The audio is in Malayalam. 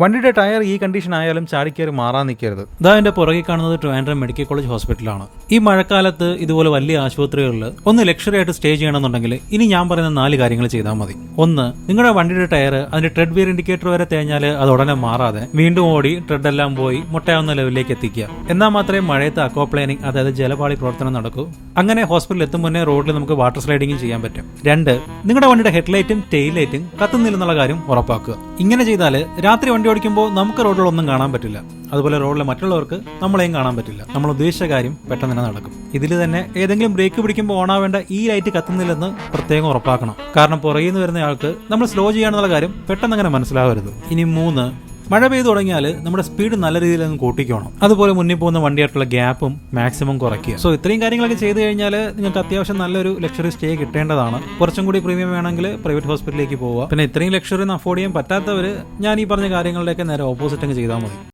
വണ്ടിയുടെ ടയർ ഈ കണ്ടീഷൻ ആയാലും ചാടിക്കയറി മാറാൻ നിൽക്കരുത്. ഇതാ എന്റെ പുറകെ കാണുന്നത് ട്രിവാൻഡ്രം മെഡിക്കൽ കോളേജ് ഹോസ്പിറ്റലാണ്. ഈ മഴക്കാലത്ത് ഇതുപോലെ വലിയ ആശുപത്രികളിൽ ഒന്ന് ലക്ഷറി ആയിട്ട് സ്റ്റേ ചെയ്യണമെന്നുണ്ടെങ്കിൽ ഇനി ഞാൻ പറയുന്ന 4 കാര്യങ്ങൾ ചെയ്താൽ മതി. ഒന്ന്, നിങ്ങളുടെ വണ്ടിയുടെ ടയർ അതിന്റെ ട്രെഡ് വിയർ ഇൻഡിക്കേറ്റർ വരെ തേഞ്ഞാൽ അത് ഉടനെ മാറാതെ വീണ്ടും ഓടി ട്രെഡ് എല്ലാം പോയി മുട്ടയാവുന്ന ലെവലിലേക്ക് എത്തിക്കുക. എന്നാൽ മാത്രമേ മഴയത്ത് അക്വാപ്ലാനിങ്, അതായത് ജലപാളി പ്രവർത്തനം നടക്കൂ. അങ്ങനെ ഹോസ്പിറ്റലിൽ എത്തും മുന്നേ റോഡിൽ നമുക്ക് വാട്ടർ സ്ലൈഡിംഗ് ചെയ്യാൻ പറ്റും. 2, നിങ്ങളുടെ വണ്ടിയുടെ ഹെഡ്ലൈറ്റും ടെയിൽ ലൈറ്റും കത്തുന്നില്ലെന്നുള്ള കാര്യം ഉറപ്പാക്കുക. ഇങ്ങനെ ചെയ്താൽ രാത്രി വണ്ടി ഓടിക്കുമ്പോൾ നമുക്ക് റോഡിലൊന്നും കാണാൻ പറ്റില്ല. അതുപോലെ റോഡിലെ മറ്റുള്ളവർക്ക് നമ്മളെയും കാണാൻ പറ്റില്ല. നമ്മൾ ഉദ്ദേശിച്ച കാര്യം പെട്ടെന്ന് തന്നെ നടക്കും. ഇതിൽ തന്നെ ഏതെങ്കിലും ബ്രേക്ക് പിടിക്കുമ്പോൾ ഓണാവേണ്ട ഈ ലൈറ്റ് കത്തുന്നില്ലെന്ന് പ്രത്യേകം ഉറപ്പാക്കണം. കാരണം പുറകിൽ നിന്ന് വരുന്ന ആൾക്ക് നമ്മൾ സ്ലോ ചെയ്യാനുള്ള കാര്യം പെട്ടെന്ന് അങ്ങനെ മനസ്സിലാവരുത്. ഇനി 3, മഴ പെയ്തു തുടങ്ങിയാൽ നമ്മുടെ സ്പീഡ് നല്ല രീതിയിൽ അങ്ങ് കൂട്ടിക്കണം. അതുപോലെ മുന്നിൽ പോകുന്ന വണ്ടിയായിട്ടുള്ള ഗ്യാപ്പും മാക്സിമം കുറയ്ക്കുക. സോ ഇത്രയും കാര്യങ്ങളൊക്കെ ചെയ്തു കഴിഞ്ഞാൽ നിങ്ങൾക്ക് അത്യാവശ്യം നല്ലൊരു ലക്ഷറി സ്റ്റേ കിട്ടേണ്ടതാണ്. കുറച്ചും കൂടി പ്രീമിയം വേണമെങ്കിൽ പ്രൈവറ്റ് ഹോസ്പിറ്റലിലേക്ക് പോവുക. പിന്നെ ഇത്രയും ലക്ഷറി അഫോർഡ് ചെയ്യാൻ പറ്റാത്തവർ ഞാൻ ഈ പറഞ്ഞ കാര്യങ്ങളുടെയൊക്കെ നേരെ ഓപ്പോസിറ്റ് അങ്ങ് ചെയ്താൽ മതി.